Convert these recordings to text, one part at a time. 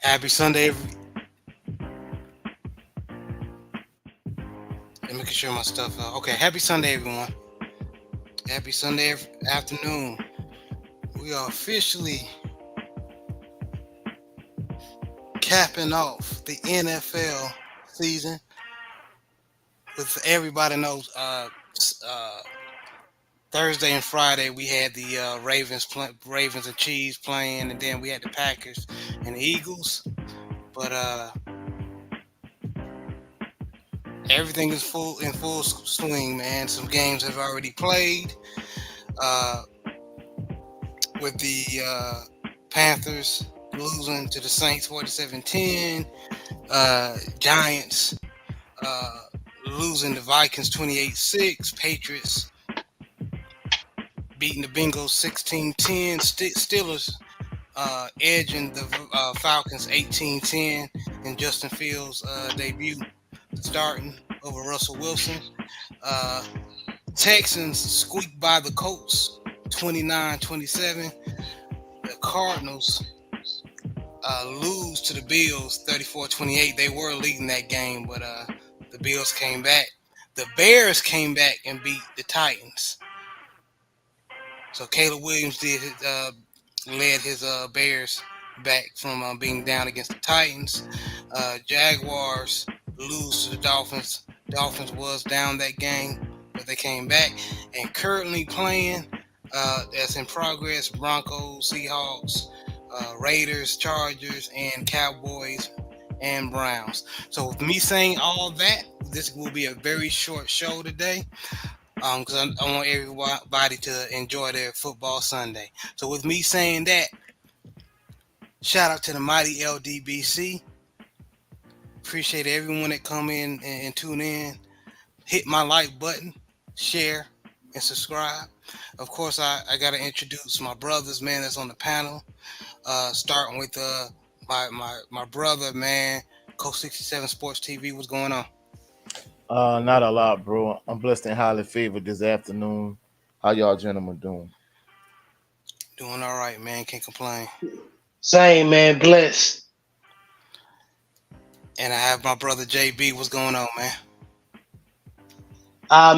Happy Sunday. Let me make sure my stuff. Okay, happy Sunday, everyone. Happy Sunday afternoon. We are officially capping off the NFL season. With everybody knows, Thursday and Friday we had the Ravens and Chiefs playing, and then we had the Packers and the Eagles. But everything is in full swing, man. Some games have already played. Uh, with the Panthers losing to the Saints 47-10, Giants uh, losing the Vikings 28-6, Patriots beating the Bengals 16-10, Steelers edging the Falcons 18-10 in Justin Fields' debut starting over Russell Wilson. Texans squeaked by the Colts 29-27. The Cardinals lose to the Bills 34-28. They were leading that game, but the Bills came back. The Bears came back and beat the Titans. So Caleb Williams led his Bears back from being down against the Titans. Jaguars lose to the Dolphins. Dolphins was down that game, but they came back. And currently playing, that's in progress, Broncos, Seahawks, Raiders, Chargers, and Cowboys and Browns. So with me saying all that, this will be a very short show today, because I want everybody to enjoy their football Sunday. So with me saying that, shout out to the mighty LDBC. Appreciate everyone that come in and tune in. Hit my like button, share, and subscribe. Of course, I got to introduce my brothers, man, that's on the panel. Starting with my brother, man, Coach 67 Sports TV. What's going on? Not a lot, bro. I'm blessed and highly favored this afternoon. How y'all gentlemen doing? Doing all right, man. Can't complain. Same, man. Blessed. And I have my brother JB. What's going on, man?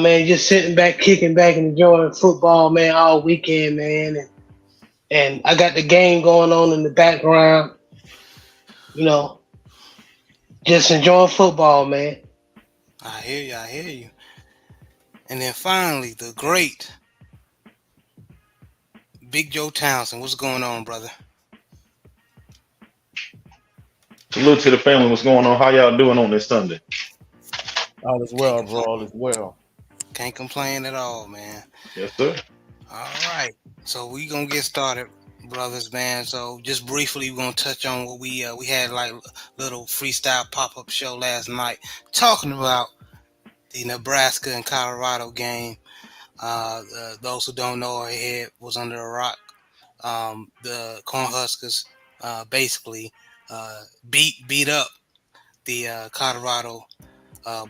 Man, just sitting back, kicking back, and enjoying football, man, all weekend, man. And I got the game going on in the background. You know, just enjoying football, man. I hear you. And then finally, the great Big Joe Townsend. What's going on, brother? Salute to the family. What's going on? How y'all doing on this Sunday? All is well, bro. All is well. Can't complain at all, man. Yes, sir. All right. So we gonna get started, brothers, man. So just briefly, we're gonna touch on what we had like little freestyle pop-up show last night, talking about the Nebraska and Colorado game. Those who don't know, our head was under a rock. The Cornhuskers basically beat up the Colorado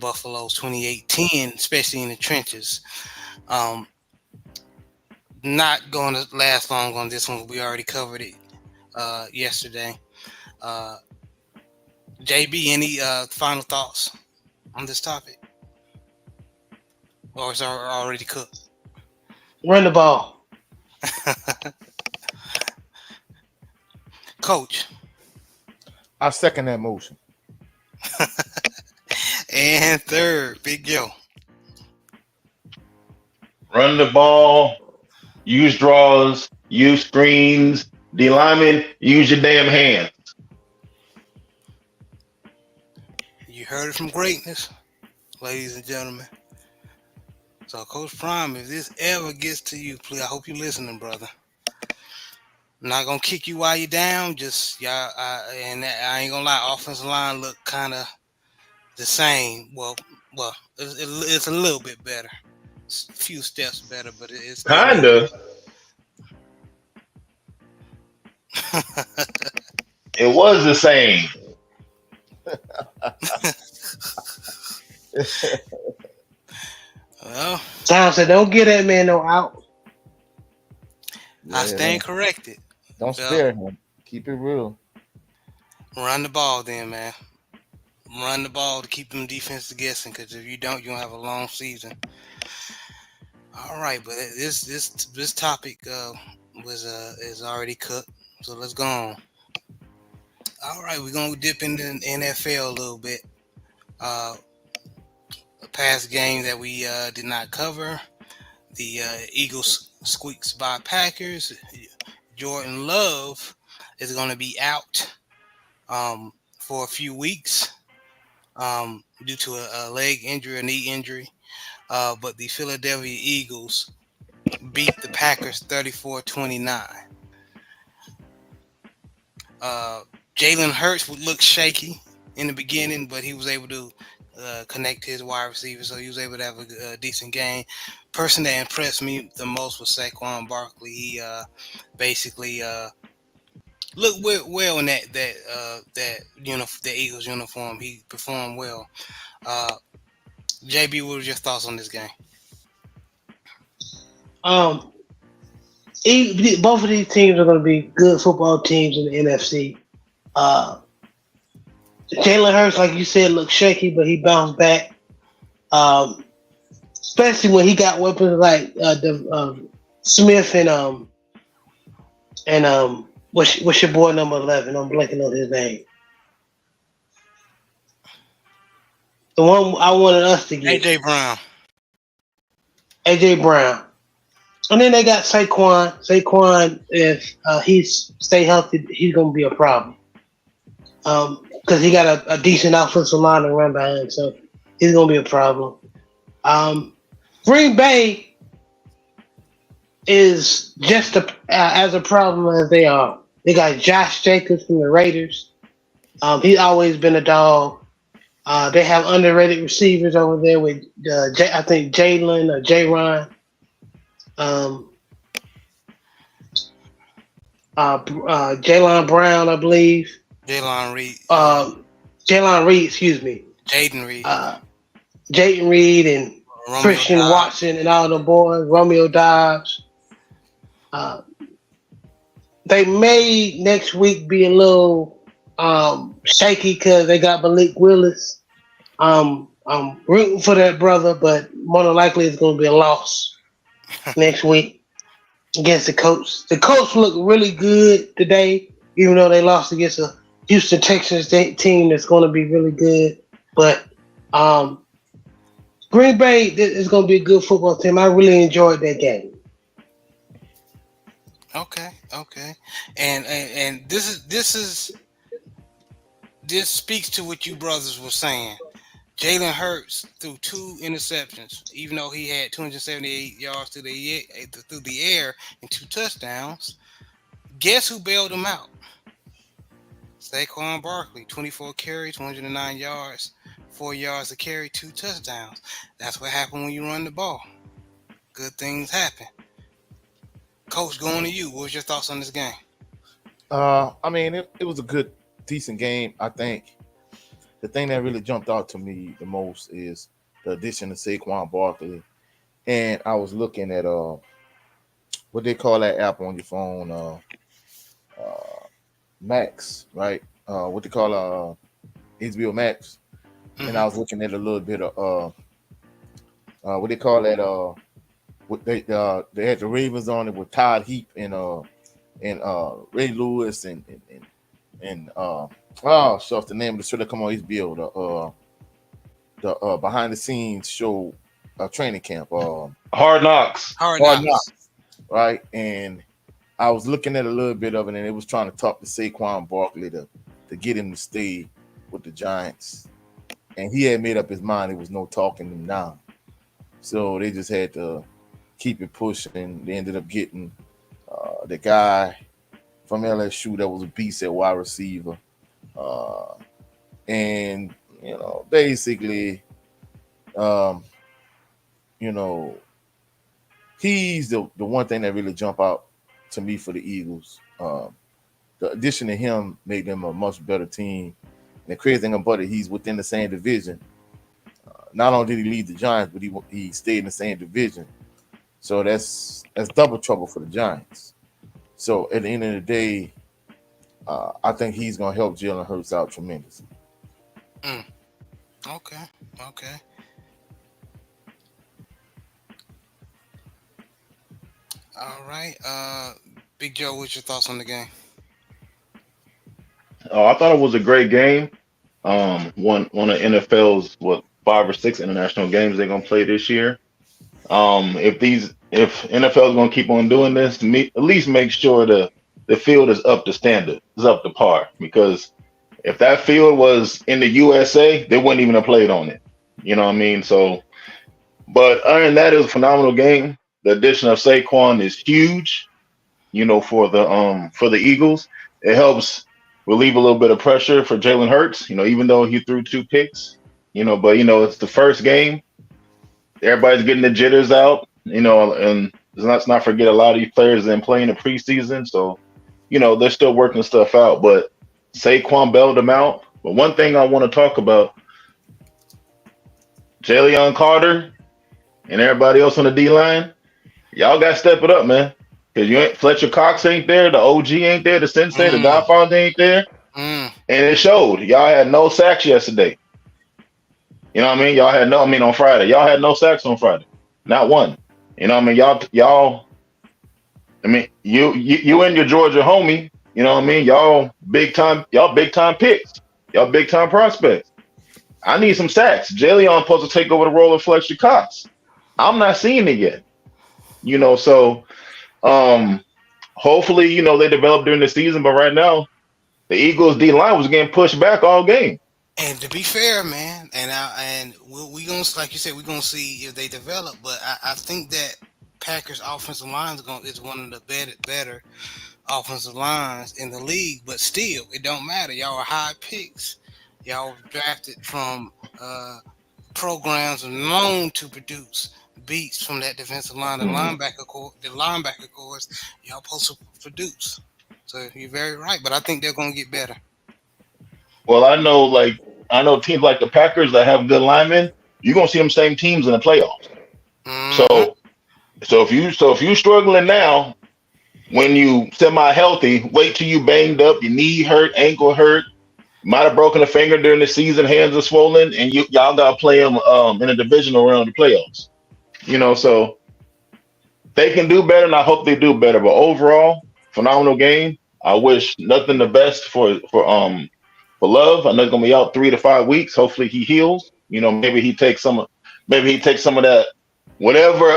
Buffaloes 28-10, especially in the trenches. Not going to last long on this one. We already covered it yesterday. JB, any final thoughts on this topic? Or is it already cooked? Run the ball. Coach. I second that motion. And third, Big Joe. Run the ball, use draws, use screens. D lineman, use your damn hands. You heard it from greatness, ladies and gentlemen. So, Coach Prime, if this ever gets to you, please, I hope you're listening, brother. I'm not gonna kick you while you're down. Just y'all, and I ain't gonna lie, offensive line look kind of the same. Well, it's a little bit better. It's a few steps better, but it's Kinda. It was the same. Well, Townsend, don't get that man no out. I stand corrected. Don't spare him. Keep it real. Run the ball, then, man. Run the ball to keep them defenses guessing. Because if you don't, you'll have a long season. All right, but this topic was is already cooked. So let's go on. All right, we're gonna dip into the NFL a little bit. Uh, a past game that we did not cover. The Eagles squeaks by Packers. Jordan Love is going to be out for a few weeks due to a leg injury, a knee injury. But the Philadelphia Eagles beat the Packers 34-29. Jalen Hurts would look shaky in the beginning, but he was able to connect his wide receiver, so he was able to have a decent game. Person that impressed me the most was Saquon Barkley. He basically looked well in that the Eagles uniform. He performed well. JB, what were your thoughts on this game? Um, both of these teams are going to be good football teams in the NFC. Uh, Jalen Hurts, like you said, looked shaky, but he bounced back. Especially when he got weapons like Smith and what's your boy number 11? I'm blanking on his name. The one I wanted us to get, AJ Brown. AJ Brown. And then they got Saquon. Saquon, if he's stay healthy, he's gonna be a problem. Because he got a decent offensive line to run behind, so he's gonna be a problem. Green Bay is just as a problem as they are. They got Josh Jacobs from the Raiders. He's always been a dog. They have underrated receivers over there with I think Jalen or J-Ron. Jalen Brown, I believe. Jalen Reed. Jalen Reed, excuse me. Jaden Reed. Jaden Reed and Romeo Christian Dobbs. Watson and all the boys. Romeo Dobbs. They may next week be a little shaky because they got Malik Willis. I'm rooting for that brother, but more than likely it's going to be a loss next week against the Colts. The Colts look really good today, even though they lost against a Houston Texans team that's going to be really good. But Green Bay is going to be a good football team. I really enjoyed that game. Okay. And this speaks to what you brothers were saying. Jalen Hurts threw 2 interceptions, even though he had 278 yards through the air and 2 touchdowns. Guess who bailed him out? Saquon Barkley, 24 carries, 209 yards, 4 yards a carry, 2 touchdowns. That's what happened when you run the ball. Good things happen. Coach, going to you. What was your thoughts on this game? I mean, it was a good, decent game. I think the thing that really jumped out to me the most is the addition of Saquon Barkley. And I was looking at what they call that app on your phone, Max, right? What they call HBO Max. And I was looking at a little bit of what they call that what they had the Ravens on it with Todd Heap and Ray Lewis and shucks, the name of the show that come on HBO, the behind the scenes show, training camp, Hard Knocks. Hard Knocks, knocks. right? And I was looking at a little bit of it, and it was trying to talk to Saquon Barkley to get him to stay with the Giants, and he had made up his mind. There was no talking him down, so they just had to keep it pushing. They ended up getting the guy from LSU that was a beast at wide receiver. And basically, he's the one thing that really jumped out to me for the Eagles. The addition of him made them a much better team. And the crazy thing about it, he's within the same division. Not only did he lead the Giants, but he stayed in the same division. So that's double trouble for the Giants. So at the end of the day, I think he's gonna help Jalen Hurts out tremendously. Okay. Okay. All right. Big Joe, what's your thoughts on the game? Oh, I thought it was a great game. One of NFL's what 5 or 6 international games they're gonna play this year. If NFL is gonna keep on doing this, at least make sure the field is up to standard, is up to par. Because if that field was in the USA, they wouldn't even have played on it. You know what I mean? So, but other than that, it was a phenomenal game. The addition of Saquon is huge. For the Eagles, it helps relieve a little bit of pressure for Jalen Hurts. Even though he threw 2 picks. But it's the first game. Everybody's getting the jitters out. And let's not forget a lot of these players didn't play in the preseason, so they're still working stuff out. But Saquon bailed them out. But one thing I want to talk about, Jalen Carter and everybody else on the D line, y'all got to step it up, man. Because Fletcher Cox ain't there, the OG ain't there, the Sensei, the Godfather ain't there, and it showed. Y'all had no sacks yesterday. You know what I mean? On Friday, y'all had no sacks on Friday, not one. You know what I mean? Y'all. I mean, you and your Georgia homie. You know what I mean? Y'all big time picks. Y'all big time prospects. I need some sacks. Jalen supposed to take over the role of Fletcher Cox. I'm not seeing it yet. So hopefully, they develop during the season. But right now, the Eagles D line was getting pushed back all game. And to be fair, man, and we gonna, like you said, we're gonna see if they develop. But I think that Packers offensive line is one of the better offensive lines in the league. But still, it don't matter. Y'all are high picks. Y'all drafted from programs known to produce beats from that defensive line. The linebacker course, y'all supposed to produce. So you're very right. But I think they're gonna get better. Well, I know teams like the Packers that have good linemen. You're gonna see them same teams in the playoffs. Mm-hmm. So if you struggling now, when you semi-healthy, wait till you banged up, your knee hurt, ankle hurt, might have broken a finger during the season, hands are swollen, and y'all gotta play them in a divisional round of the playoffs. So they can do better, and I hope they do better. But overall, phenomenal game. I wish nothing the best for Love. I know he's gonna be out 3 to 5 weeks. Hopefully he heals. Maybe he takes some of that whatever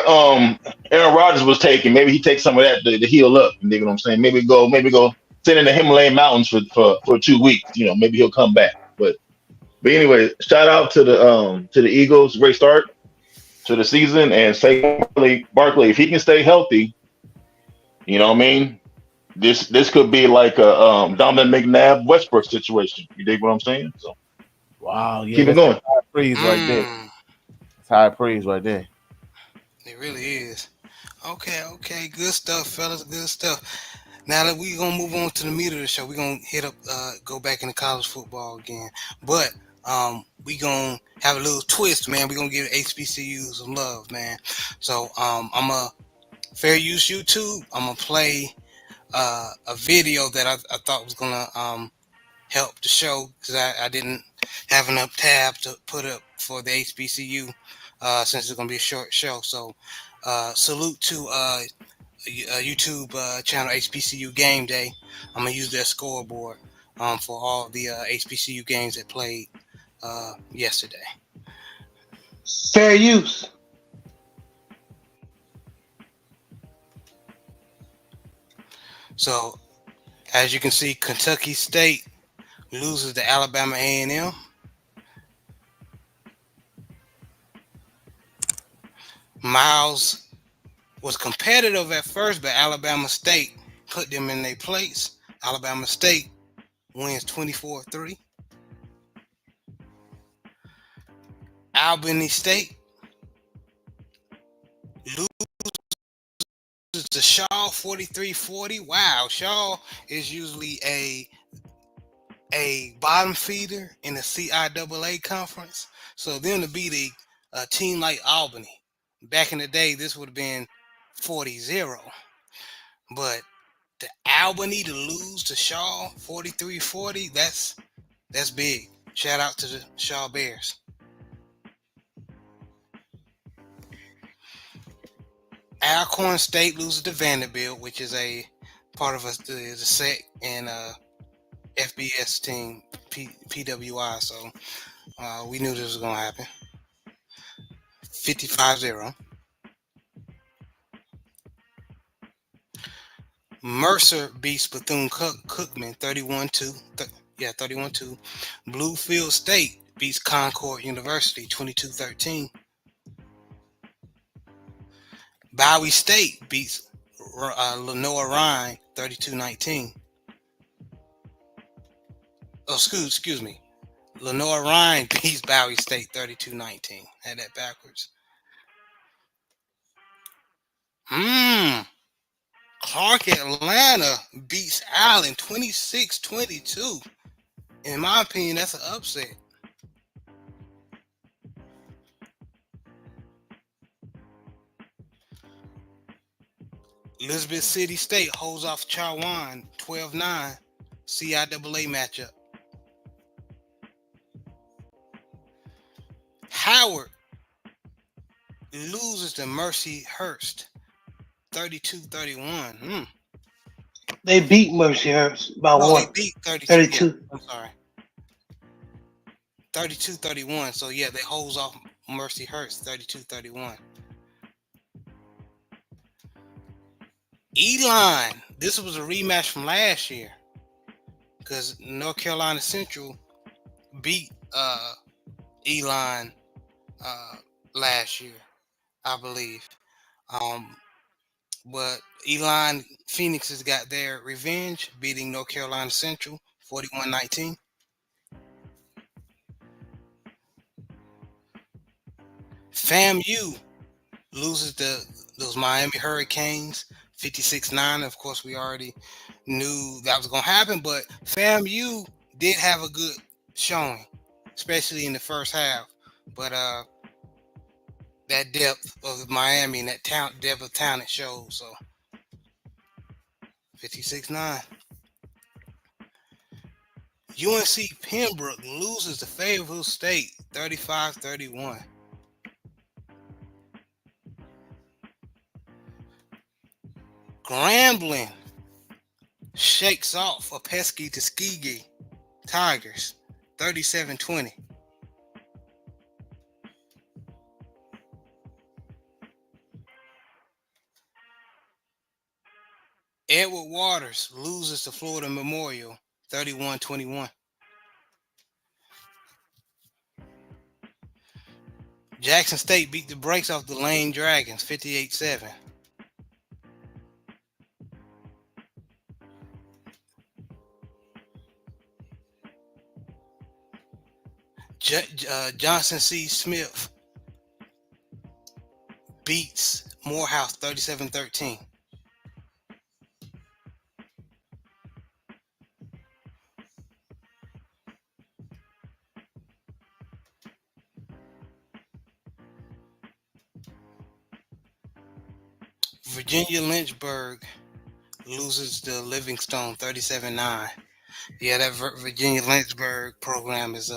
Aaron Rodgers was taking. Maybe he takes some of that to heal up. You know what I'm saying? Maybe go sit in the Himalayan mountains for 2 weeks. Maybe he'll come back. But anyway, shout out to the Eagles. Great start to the season, and say Barkley, if he can stay healthy, you know what I mean? This could be like a Donovan McNabb Westbrook situation. You dig what I'm saying? So Wow, yeah, keep it going. High praise right there. It's high praise right there. It really is. Okay, good stuff, fellas. Good stuff. Now that we're gonna move on to the meat of the show, we're gonna go back into college football again. But we gonna have a little twist, man. We're gonna give HBCU some love, man. So I'm a fair use YouTube. I'm gonna play a video that I thought was gonna help the show because I didn't have enough tab to put up for the HBCU since it's gonna be a short show. So salute to YouTube channel HBCU Game Day. I'm gonna use their scoreboard for all the HBCU games that played yesterday. Fair use. So, as you can see, Kentucky State loses to Alabama A&M. Miles was competitive at first, but Alabama State put them in their place. Alabama State wins 24-3. Albany State loses to Shaw 43-40. Wow, Shaw is usually a bottom feeder in the CIAA conference. So them to beat a team like Albany, back in the day, this would have been 40-0. But to Albany to lose to Shaw 43-40. That's big. Shout out to the Shaw Bears. Alcorn State loses to Vanderbilt, which is a part of the SEC and FBS team, PWI. So we knew this was going to happen. 55-0. Mercer beats Bethune-Cookman 31-2. 31-2. Bluefield State beats Concord University 22-13. Bowie State beats Lenoir-Rhyne 32-19. Oh, excuse me. Lenoir-Rhyne beats Bowie State 32-19. Had that backwards. Clark Atlanta beats Allen 26-22. In my opinion, that's an upset. Elizabeth City State holds off Chowan 12-9. CIAA matchup. Howard loses to Mercyhurst 32-31. They beat Mercyhurst by No, one. they beat 32. 32. Yeah, I'm sorry. 32-31. So yeah, they holds off Mercyhurst 32-31. Elon. This was a rematch from last year because North Carolina Central beat Elon last year, I believe. But Elon Phoenix has got their revenge, beating North Carolina Central 41-19. FAMU loses to those Miami Hurricanes 56-9. Of course, we already knew that was going to happen, but FAMU did have a good showing, especially in the first half. But that depth of Miami and that depth of talent shows. So 56-9. UNC Pembroke loses to Fayetteville State 35-31. Grambling shakes off a pesky Tuskegee Tigers 37-20. Edward Waters loses to Florida Memorial 31-21. Jackson State beat the brakes off the Lane Dragons 58-7. Johnson C. Smith beats Morehouse 37-13. Virginia Lynchburg loses to Livingstone 37-9. Yeah, that Virginia Lynchburg program has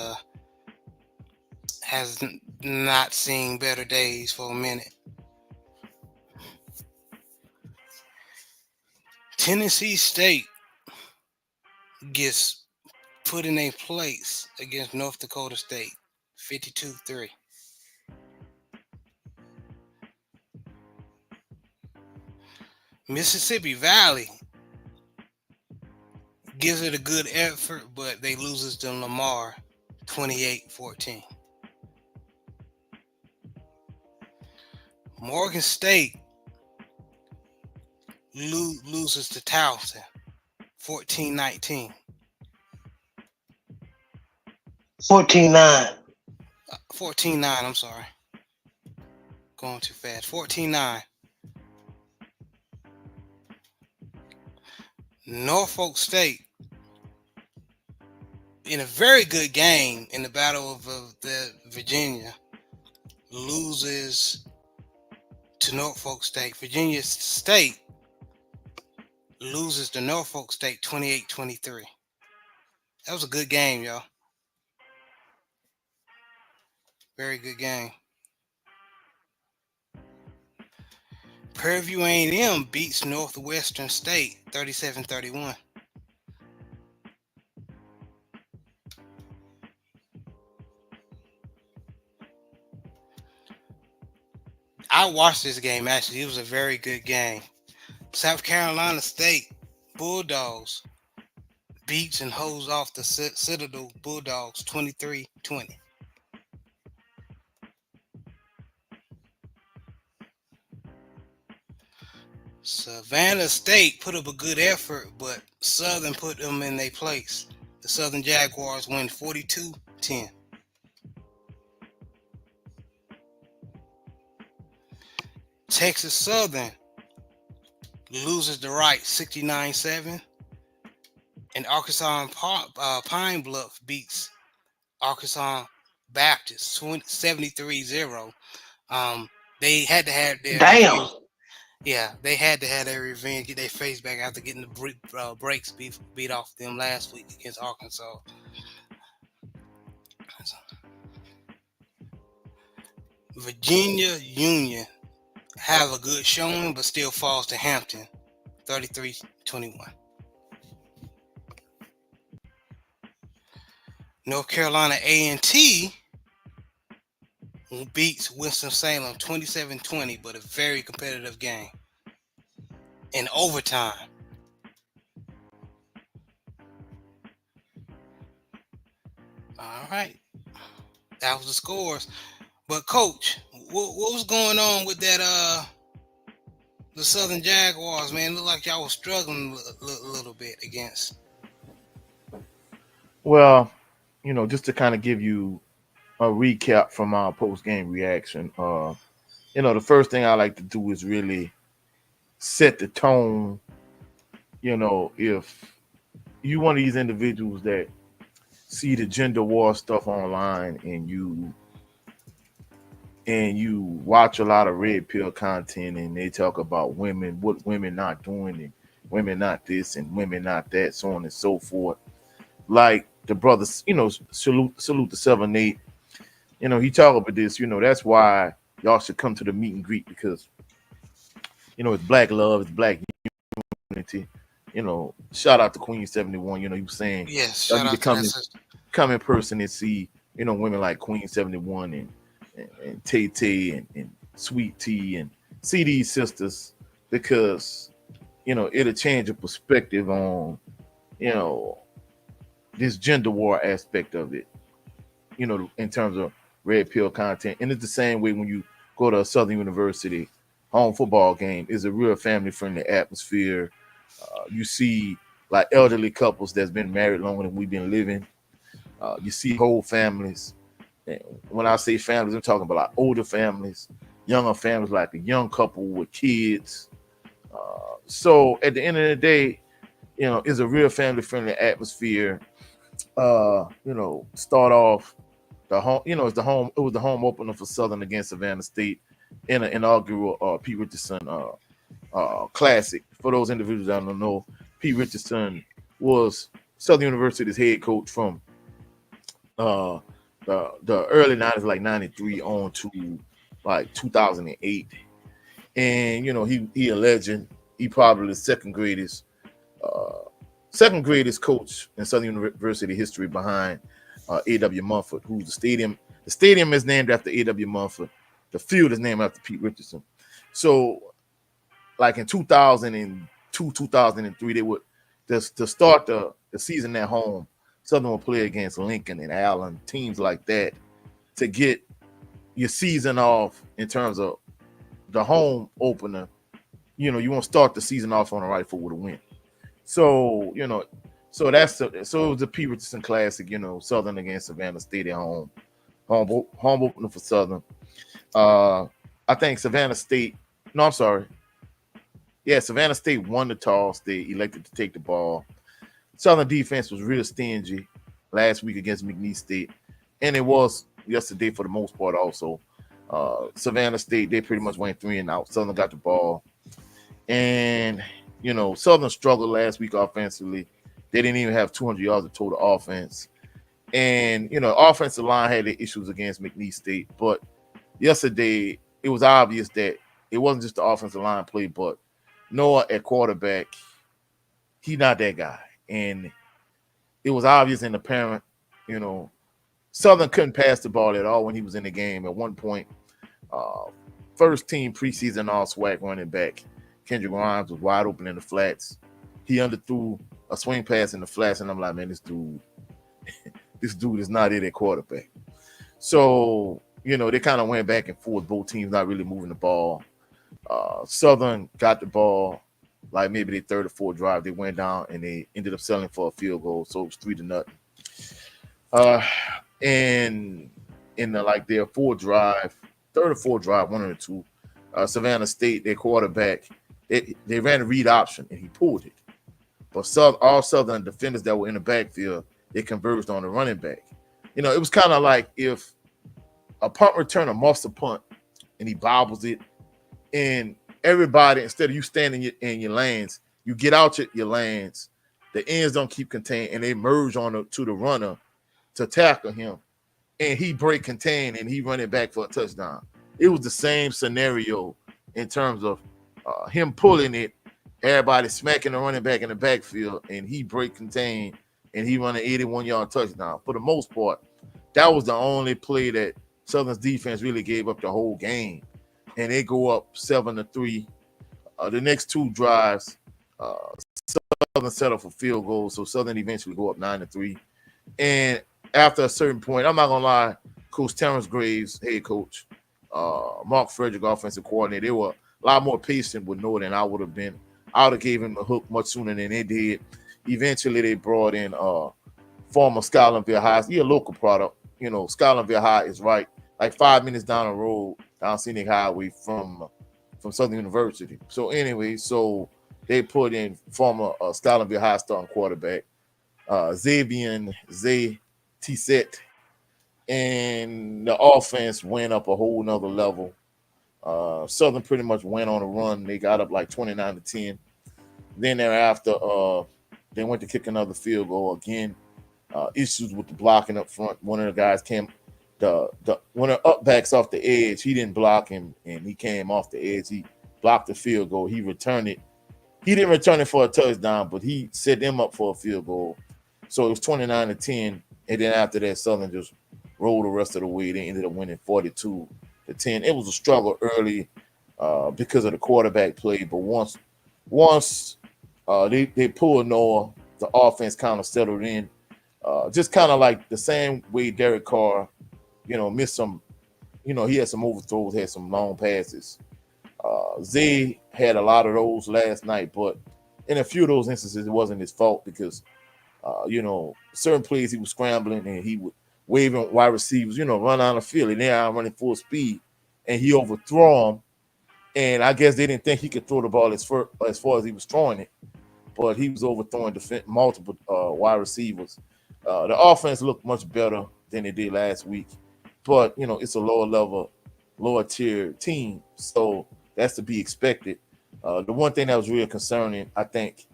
not seen better days for a minute. Tennessee State gets put in a place against North Dakota State 52-3. Mississippi Valley gives it a good effort, but they loses to Lamar 28-14. Morgan State loses to Towson 14-19. 14-9. 14-9, I'm sorry. Going too fast. 14-9. Norfolk State, in a very good game in the Battle of the Virginia, loses to Norfolk State. Virginia State loses to Norfolk State 28-23. That was a good game, y'all. Very good game. Prairie View A&M beats Northwestern State 37-31. I watched this game, actually. It was a very good game. South Carolina State Bulldogs beats and holds off the Citadel Bulldogs 23-20. Savannah State put up a good effort, but Southern put them in their place. The Southern Jaguars win 42-10. Texas Southern loses to Wright 69-7. And Arkansas Pine Bluff beats Arkansas Baptist 73-0. They had to have their Damn. Yeah, they had to have their revenge, get their face back after getting the breaks beat off them last week against Arkansas. Virginia Union have a good showing, but still falls to Hampton 33-21. North Carolina A&T beats Winston-Salem 27-20, but a very competitive game in overtime. All right, that was the scores. But Coach, what was going on with that? The Southern Jaguars, man, looked like y'all was struggling a little bit against. Well, just to kind of give you a recap from our post-game reaction. The first thing I like to do is really set the tone. If you one of these individuals that see the gender war stuff online and you watch a lot of red pill content and they talk about women, what women not doing, and women not this and women not that, so on and so forth. Like the brothers, salute the 7-8. He talk about this, that's why y'all should come to the meet and greet, because, it's black love, it's black unity. Shout out to Queen 71, he was saying, Yes, shout out to come in person and see, women like Queen 71 and Tay Tay and Sweet Tea, and see these sisters, because, it'll change your perspective on, this gender war aspect of it, in terms of red pill content. And it's the same way when you go to a Southern University home football game. It's a real family friendly atmosphere. You see like elderly couples that's been married longer than we've been living. You see whole families. And when I say families, I'm talking about like older families, younger families, like a young couple with kids. So at the end of the day, it's a real family friendly atmosphere. Start off the home, it was the home opener for Southern against Savannah State in an inaugural Pete Richardson classic. For those individuals that don't know, Pete Richardson was Southern University's head coach from the early 90s, like 93 on to like 2008. And he a legend. He probably the second greatest coach in Southern University history, behind A.W. Mumford, who's the stadium. The stadium is named after A.W. Mumford. The field is named after Pete Richardson. So, like in 2002, 2003, they would to start the season at home, Southern will play against Lincoln and Allen, teams like that, to get your season off in terms of the home opener. You want to start the season off on the right foot with a win. So, so it was the Pete Richardson Classic, Southern against Savannah State at home opener for Southern. I think Savannah State won the toss. They elected to take the ball. Southern defense was real stingy last week against McNeese State, and it was yesterday for the most part also. Savannah State, they pretty much went 3 and out. Southern got the ball. And Southern struggled last week offensively. They didn't even have 200 yards of total offense. And, offensive line had the issues against McNeese State. But yesterday, it was obvious that it wasn't just the offensive line play, but Noah at quarterback, he's not that guy. And it was obvious and apparent, Southern couldn't pass the ball at all when he was in the game. At one point, first team preseason all SWAC running back, Kendrick Grimes was wide open in the flats. He underthrew a swing pass in the flats, and I'm like, man, this dude is not it at quarterback. So, they kind of went back and forth, both teams not really moving the ball. Southern got the ball, like maybe their third or fourth drive. They went down and they ended up settling for a field goal, so it was 3-0. And in their fourth drive, third or fourth drive, one of the two, Savannah State, their quarterback, they ran a read option and he pulled it. But all Southern defenders that were in the backfield, they converged on the running back. It was kind of like if a punt returner muffs a punt and he bobbles it, and everybody, instead of you standing in your lanes, you get out your lanes, the ends don't keep contained, and they merge to the runner to tackle him, and he break contain, and he run it back for a touchdown. It was the same scenario in terms of him pulling it, everybody smacking the running back in the backfield, and he break contain, and he run an 81-yard touchdown. For the most part, that was the only play that Southern's defense really gave up the whole game. And they go up 7-3. The next two drives, Southern settled for field goals, so Southern eventually go up 9-3. And after a certain point, I'm not gonna lie, Coach Terrence Graves, head coach, Mark Frederick, offensive coordinator, they were a lot more patient with Noah than I would have been. I would have gave him a hook much sooner than they did. Eventually, they brought in former Skylandville High. He's a local product. Skylandville High is right, like 5 minutes down the road, down Scenic Highway from Southern University. So anyway, they put in former Skylandville High starting quarterback, Xavier Zay Tissette, and the offense went up a whole nother level. Southern pretty much went on a run. They got up like 29-10. Then thereafter, they went to kick another field goal again. Issues with the blocking up front. One of the guys came, one of the up backs off the edge. He didn't block him, and he came off the edge. He blocked the field goal. He returned it. He didn't return it for a touchdown, but he set them up for a field goal. So it was 29-10. And then after that, Southern just rolled the rest of the way. They ended up winning 42-10. It was a struggle early because of the quarterback play, but once they pulled Noah, the offense kind of settled in. Just kind of like the same way Derek Carr, missed some, he had some overthrows, had some long passes. Zay had a lot of those last night, but in a few of those instances, it wasn't his fault because, certain plays he was scrambling and he would waving wide receivers, run on the field and they're running full speed and he overthrew them. And I guess they didn't think he could throw the ball as far as he was throwing it, but he was overthrowing multiple wide receivers. The offense looked much better than it did last week, but it's a lower tier team, so that's to be expected. The one thing that was really concerning, I think,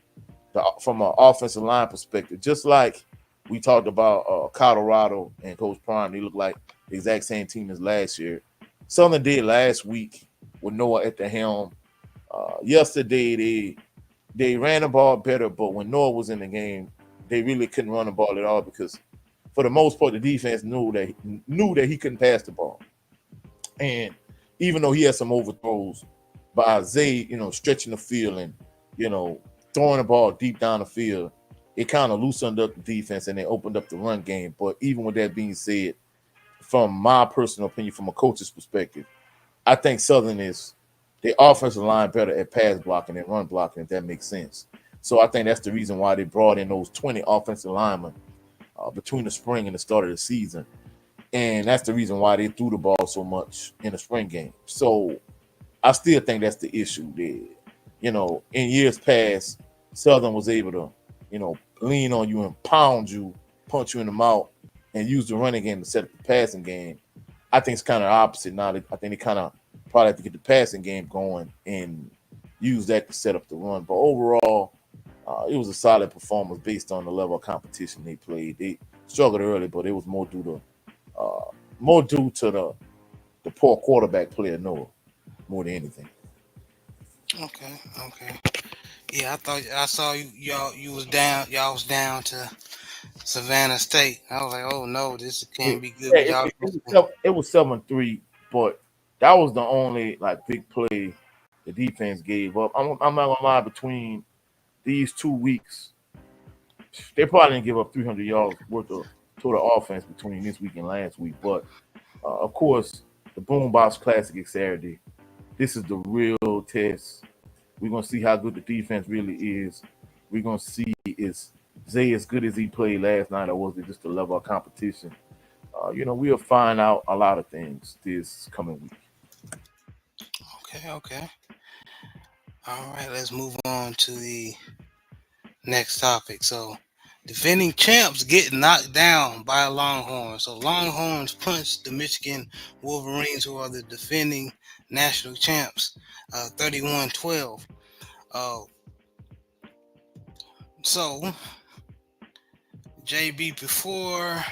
from an offensive line perspective, just like we talked about Colorado and Coach Prime, they look like the exact same team as last year. Southern did last week with Noah at the helm. Yesterday, they ran the ball better, but when Noah was in the game, they really couldn't run the ball at all because, for the most part, the defense knew that he couldn't pass the ball. And even though he had some overthrows by Zay, stretching the field and, throwing the ball deep down the field, it kind of loosened up the defense and they opened up the run game. But even with that being said, from my personal opinion, from a coach's perspective, I think Southern is the offensive line better at pass blocking and run blocking, if that makes sense. So I think that's the reason why they brought in those 20 offensive linemen between the spring and the start of the season. And that's the reason why they threw the ball so much in the spring game. So I still think that's the issue there. In years past, Southern was able to, lean on you and pound you, punch you in the mouth, and use the running game to set up the passing game. I think it's kind of opposite now. I think they kind of probably have to get the passing game going and use that to set up the run. But overall, it was a solid performance based on the level of competition they played. They struggled early, but it was more due to the poor quarterback play of Noah more than anything. Okay. Yeah, I saw you was down. Y'all was down to Savannah State. I was like, oh no, this can't be good. Yeah, But y'all, it was 7-3, but that was the only like big play the defense gave up. I'm not gonna lie, between these 2 weeks, they probably didn't give up 300 yards worth of total offense between this week and last week. But of course, the Boombox Classic is Saturday. This is the real test. We're gonna see how good the defense really is. We're gonna see is Zay as good as he played last night, or was it just the level of competition? We'll find out a lot of things this coming week. okay. All right, let's move on to the next topic. So, defending champs get knocked down by a Longhorn. So, Longhorns punched the Michigan Wolverines, who are the defending national champs, 31-12. So, JB, before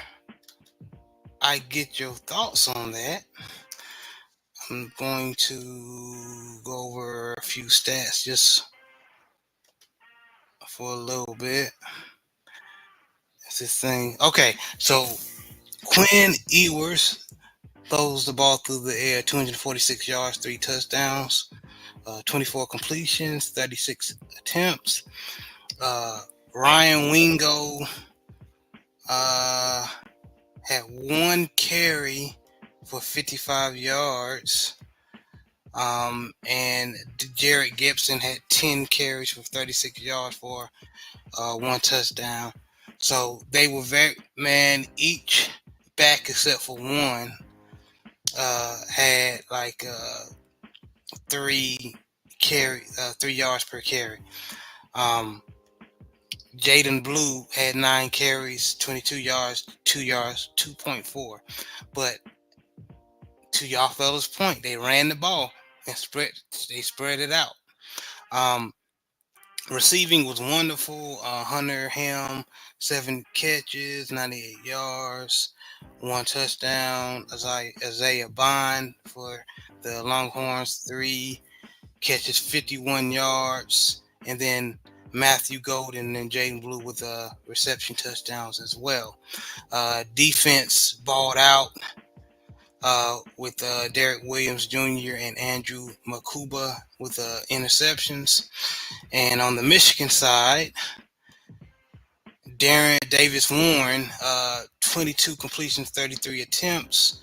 I get your thoughts on that, I'm going to go over a few stats just for a little bit. That's this thing. Okay, so Quinn Ewers throws the ball through the air, 246 yards, 3 touchdowns, 24 completions, 36 attempts. Ryan Wingo had 1 carry for 55 yards. And Jared Gibson had 10 carries for 36 yards for 1 touchdown. So they were each back except for one had like 3 yards per carry. Jaden Blue had 9 carries, 22 yards, 2.4. But to y'all fellas' point, they ran the ball and spread it out. Receiving was wonderful. Hunter Helm, 7 catches, 98 yards, 1 touchdown. Isaiah Bond for the Longhorns, 3 catches, 51 yards, and then Matthew Golden and Jaden Blue with reception touchdowns as well. Defense balled out with Derek Williams Jr. and Andrew Makuba with interceptions. And on the Michigan side, Darren Davis Warren, 22 completions, 33 attempts,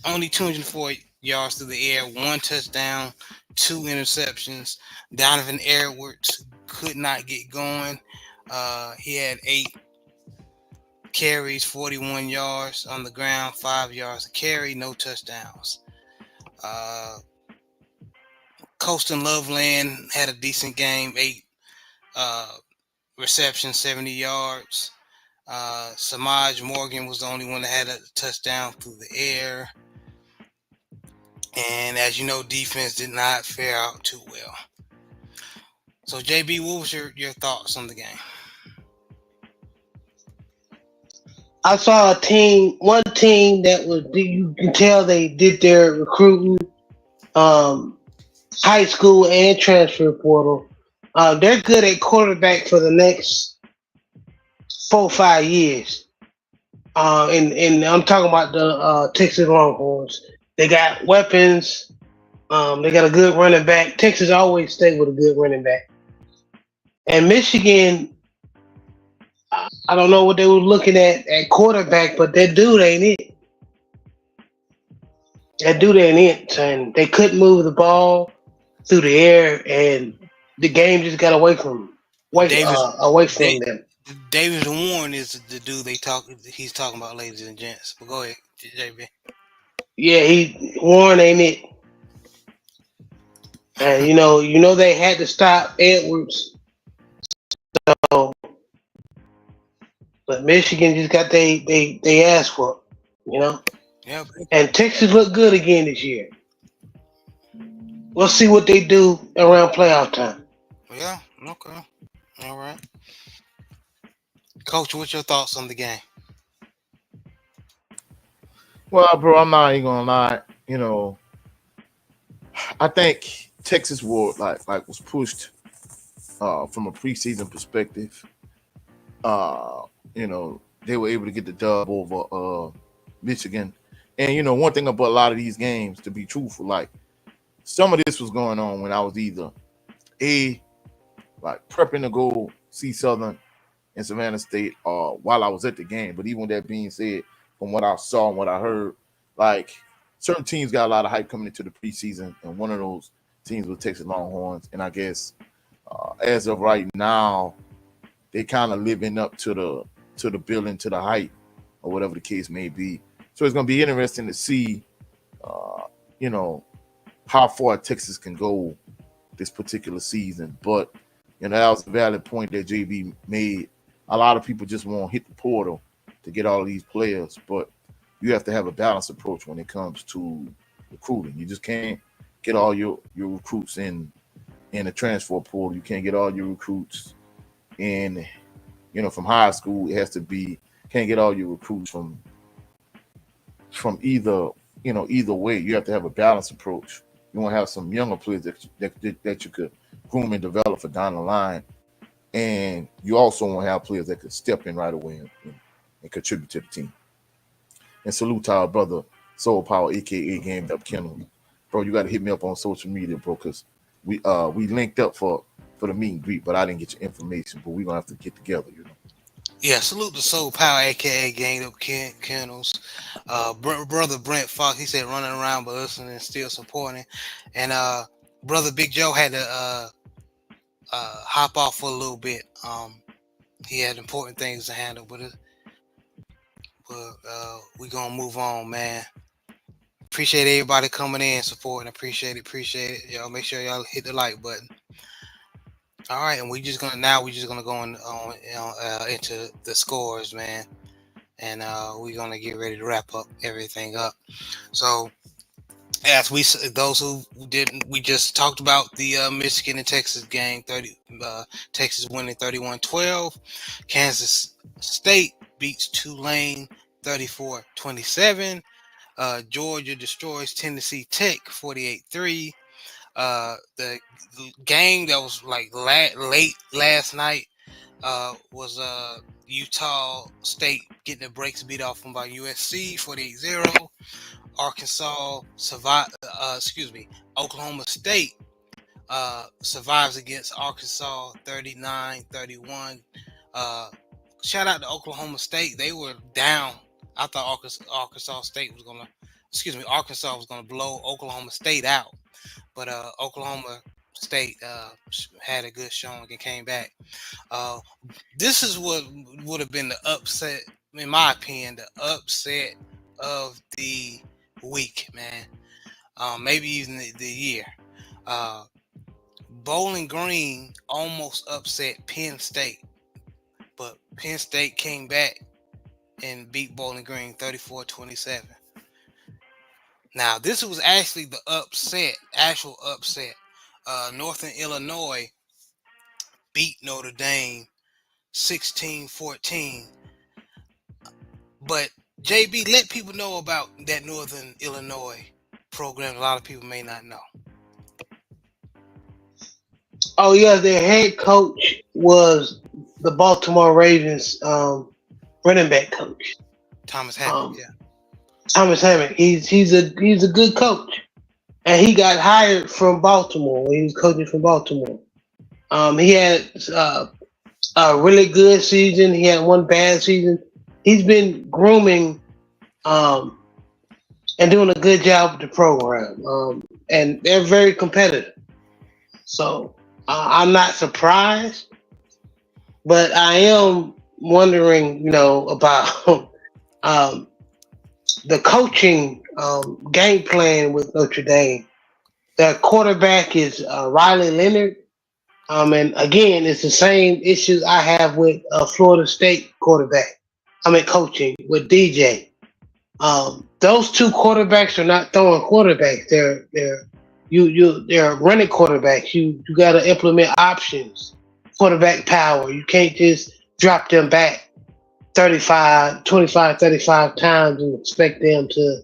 only 204 yards through the air, 1 touchdown, 2 interceptions. Donovan Edwards could not get going. He had 8 carries, 41 yards on the ground, 5 yards a carry, no touchdowns. Colston Loveland had a decent game, 8 receptions, 70 yards. Samaj Morgan was the only one that had a touchdown through the air. And as you know, defense did not fare out too well. So, JB, what was your thoughts on the game? I saw one team that you can tell they did their recruiting, high school and transfer portal. They're good at quarterback for the next 4 or 5 years. And I'm talking about the Texas Longhorns. They got weapons. They got a good running back. Texas always stay with a good running back. And Michigan, I don't know what they were looking at quarterback, but that dude ain't it. And they couldn't move the ball through the air, and the game just got away from them. Davis Warren is the dude he's talking about, ladies and gents. But go ahead, JB. Yeah, Warren ain't it. And you know they had to stop Edwards. So, but Michigan just got they ass for Yeah. And Texas looked good again this year. We'll see what they do around playoff time. Yeah. Okay. All right. Coach, what's your thoughts on the game? Well, bro, I'm not even gonna lie. I think Texas was pushed from a preseason perspective. They were able to get the dub over Michigan. And one thing about a lot of these games, to be truthful, like some of this was going on when I was either like prepping to go see Southern and Savannah State while I was at the game. But even with that being said, from what I saw and what I heard, like certain teams got a lot of hype coming into the preseason, and one of those teams was Texas Longhorns. And I guess as of right now, they kind of living up to the billing, to the hype, or whatever the case may be. So it's gonna be interesting to see, you know, how far Texas can go this particular season. But that was a valid point that JB made. A lot of people just want to hit the portal to get all these players, but you have to have a balanced approach when it comes to recruiting. You just can't get all your recruits in the transfer portal. You can't get all your recruits in, from high school. It has to be, can't get all your recruits from either way. You have to have a balanced approach. You want to have some younger players that you could groom and develop for down the line, and you also want to have players that could step in right away and contribute to the team. And salute to our brother Soul Power, aka Gamed Up Kennel. Bro, you got to hit me up on social media, bro, because we linked up for the meet and greet, but I didn't get your information. But we're gonna have to get together, Yeah, salute to Soul Power, aka Gang Up Kennels. Brother Brent Fox, he said running around but listening and still supporting. And brother Big Joe had to hop off for a little bit. He had important things to handle, but we gonna move on, man. Appreciate everybody coming in, supporting. Appreciate it. Y'all make sure y'all hit the like button. All right, and we're just gonna go into the scores, man, and we're gonna get ready to wrap up everything up. So, as those who didn't, we just talked about the Michigan and Texas game. Texas winning 31-12. Kansas State beats Tulane 34-27. Georgia destroys Tennessee Tech 48-3. The game that was like late last night was Utah State getting the brakes beat off them by USC 48-0. Oklahoma State survives against Arkansas 39-31. Shout out to Oklahoma State. They were down. I thought Arkansas was gonna blow Oklahoma State out. But Oklahoma State had a good showing and came back. This is what would have been the upset, in my opinion, the upset of the week, man. Maybe even the year. Bowling Green almost upset Penn State, but Penn State came back and beat Bowling Green 34-27. Now, this was actually the actual upset. Northern Illinois beat Notre Dame 16-14. But, JB, let people know about that Northern Illinois program. A lot of people may not know. Oh yeah, their head coach was the Baltimore Ravens running back coach. Thomas Hammond, yeah. Thomas Hammond. He's a good coach, and he got hired from Baltimore. He was coaching from Baltimore. He had a really good season. He had one bad season. He's been grooming and doing a good job with the program. And they're very competitive. So I'm not surprised, but I am wondering, about the coaching game plan with Notre Dame. Their quarterback is Riley Leonard. And again, it's the same issues I have with Florida State coaching with DJ. Those two quarterbacks are not throwing quarterbacks. They're they're running quarterbacks. You got to implement options, quarterback power. You can't just drop them back 35 times and expect them to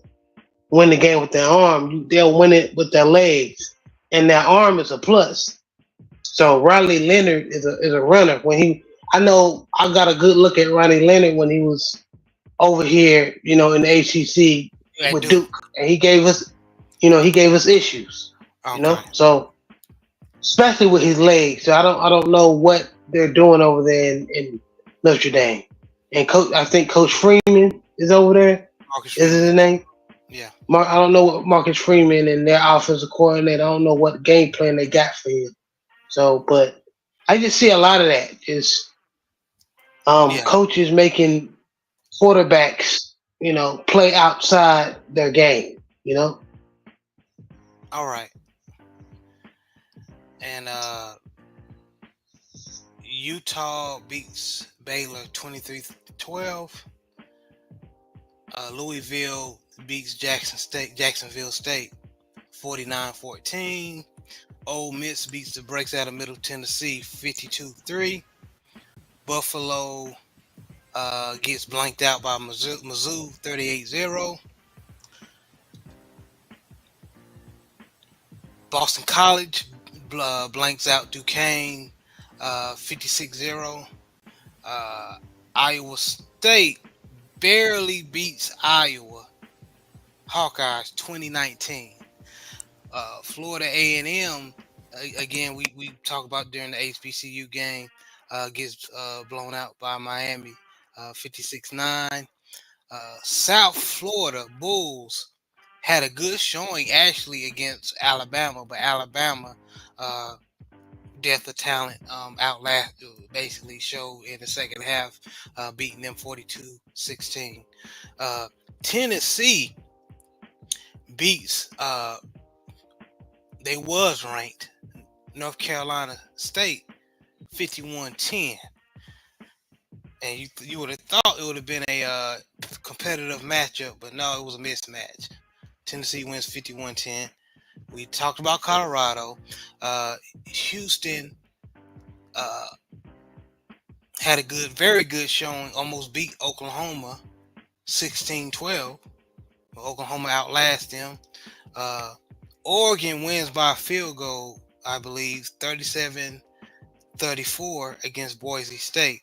win the game with their arm. They'll win it with their legs, and their arm is a plus. So Riley Leonard is a runner. I know I got a good look at Riley Leonard when he was over here, in the ACC At with Duke. Duke, and he gave us issues, Okay. So especially with his legs, so I don't know what they're doing over there in Notre Dame. And I think Coach Freeman is over there. Marcus Is Freeman. his name? Yeah. I don't know what Marcus Freeman and their offensive coordinator. I don't know what game plan they got for him. So, but I just see a lot of that. Just Yeah. coaches making quarterbacks, play outside their game. All right. And Utah beats Baylor 23-12. Louisville beats Jacksonville State 49-14. Ole Miss breaks out of Middle Tennessee 52-3. Buffalo gets blanked out by Mizzou 38-0. Boston College blanks out Duquesne 56-0. Iowa State barely beats Iowa Hawkeyes 2019. Florida A&M, again, we talk about during the HBCU game, gets blown out by Miami 56-9. South Florida Bulls had a good showing actually against Alabama, but Alabama death of talent basically showed in the second half, beating them 42-16. Tennessee beats they was ranked North Carolina State 51-10. And you would have thought it would have been a competitive matchup, but no, it was a mismatch. Tennessee wins 51-10. We talked about Colorado. Houston had a very good showing, almost beat Oklahoma 16-12. Oklahoma outlasts them. Oregon wins by a field goal, I believe, 37-34 against Boise State.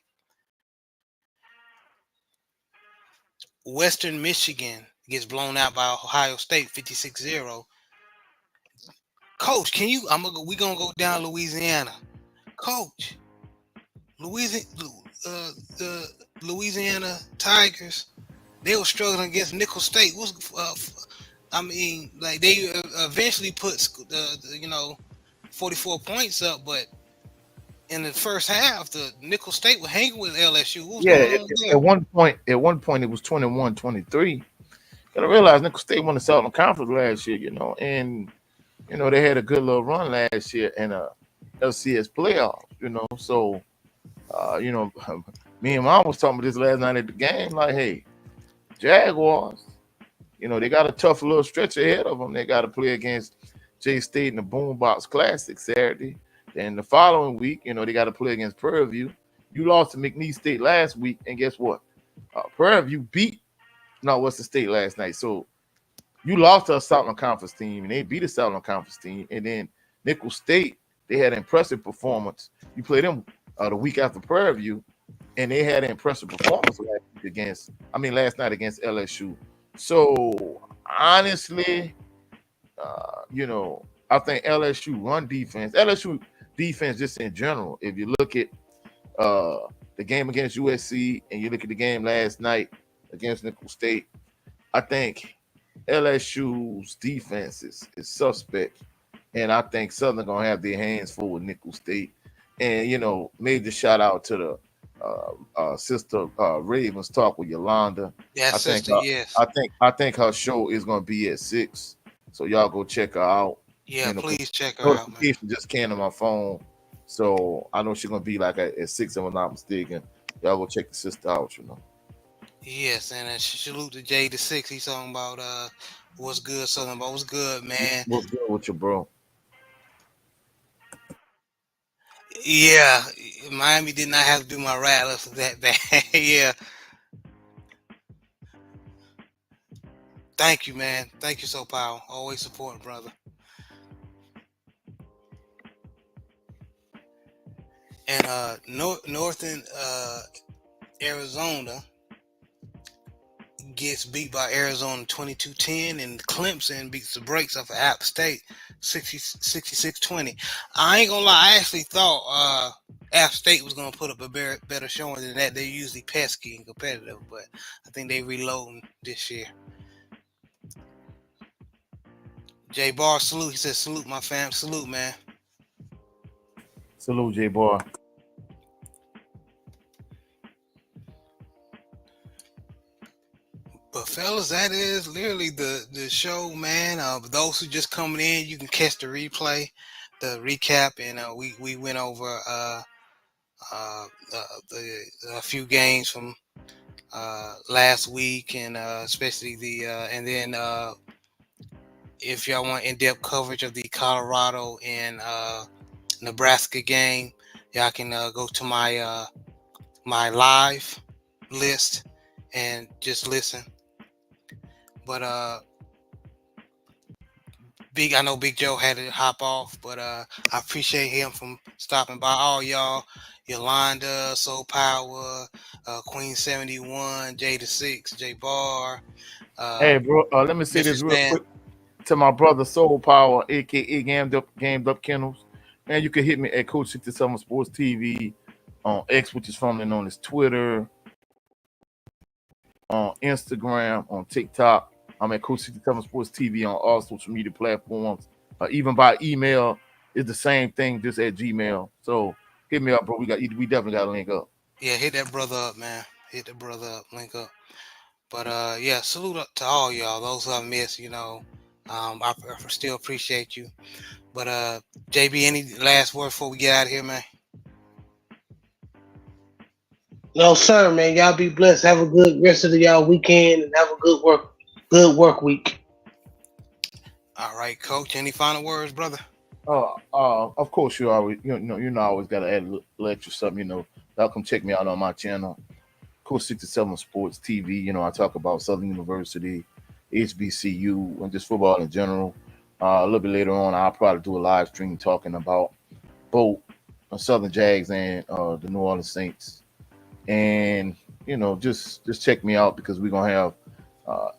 Western Michigan gets blown out by Ohio State 56-0. Coach, we're gonna go down Louisiana. Coach, the Louisiana Tigers, they were struggling against Nickel State. They eventually put 44 points up, but in the first half, the Nickel State was hanging with LSU. What was going on there? At one point it was 21-23. Gotta realize Nickel State won the Southern Conference last year, and they had a good little run last year in a LCS playoff, So me and Mom was talking about this last night at the game, like, hey, Jaguars, they got a tough little stretch ahead of them. They got to play against J-State in the Boombox Classic Saturday. Then the following week, they got to play against Prairie View. You lost to McNeese State last week, and guess what? Prairie View beat Western State last night. So you lost to a Southern Conference team, and they beat a Southern Conference team. And then Nickel State, they had an impressive performance. You played them the week after Prairie View, and they had an impressive performance last night against LSU. So honestly, I think LSU defense just in general. If you look at the game against USC and you look at the game last night against Nickel State, I think LSU's defense is suspect, and I think Southern gonna have their hands full with Nickel State. And major shout out to the sister Ravens Talk with Yolanda. Yeah, sister, yes. I think her show is gonna be at 6, so y'all go check her out. Yeah, please check her out, man. Just came to my phone, so I know she's gonna be like at 6, if I'm not mistaken. Y'all go check the sister out, Yes, and salute to Jay the 6. He's talking about what's good, Southern. What's good, man? What's good with you, bro? Yeah, Miami did not have to do my rattlers that bad. Yeah, thank you, man. Thank you, So Power. Always support, brother. And Northern Arizona gets beat by Arizona 22-10, and Clemson beats the brakes off of App State 66-20. I ain't gonna lie, I actually thought App State was gonna put up a better showing than that. They're usually pesky and competitive, but I think they reloading this year. Jay Barr, salute. He said, salute my fam. Salute, man. Salute, J Bar. But fellas, that is literally the show, man. Those who just coming in, you can catch the replay, the recap, and we went over a few games from last week, and especially the and then if y'all want in-depth coverage of the Colorado and Nebraska game, y'all can go to my my live list and just listen. But I know Big Joe had to hop off, but I appreciate him from stopping by. All y'all, Yolanda, Soul Power, Queen 71, J the 6, J Bar. Hey, bro, let me say Mr. this real Stan. quick to my brother Soul Power, aka Gamed Up Kennels. Man, you can hit me at Coach 67 Sports TV on X, which is formerly known as Twitter, on Instagram, on TikTok. I'm at Coach 67 Sports TV on all social media platforms. Even by email, it's the same thing, just at Gmail. So hit me up, bro. We definitely got to link up. Yeah, hit that brother up, man. Hit that brother up, link up. But yeah, salute up to all y'all. Those who I missed, I still appreciate you. But JB, any last words before we get out of here, man? No, sir, man. Y'all be blessed. Have a good rest of y'all weekend and have a good work week. All right, Coach. Any final words, brother? Of course you always always gotta add a little extra something, Y'all come check me out on my channel, Coach 67 Sports TV. I talk about Southern University, HBCU, and just football in general. A little bit later on, I'll probably do a live stream talking about both Southern Jags and the New Orleans Saints. And just check me out, because we're gonna have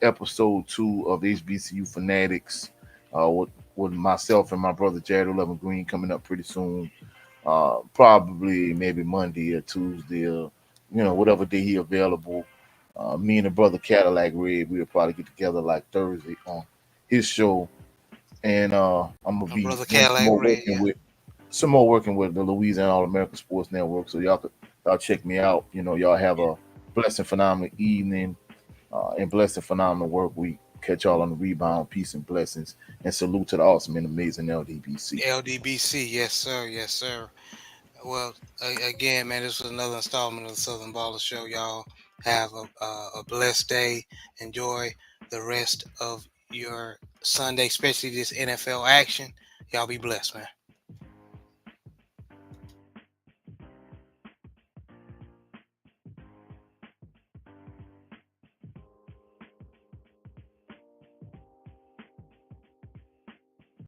episode 2 of HBCU Fanatics with myself and my brother Jared 11 Green coming up pretty soon. Probably maybe Monday or Tuesday, or whatever day he available. Me and the brother Cadillac Red, we'll probably get together like Thursday on his show, and I'm gonna be brother Cadillac Red, some more working with the Louisiana All American Sports Network. So y'all check me out. Y'all have a blessed and phenomenal evening, and blessed and phenomenal work week. Catch y'all on the rebound. Peace and blessings, and salute to the awesome and amazing LDBC. LDBC, yes sir, yes sir. Well, again, man, this was another installment of the Southern Baller Show. Y'all have a blessed day. Enjoy the rest of your Sunday, especially this NFL action. Y'all be blessed, man.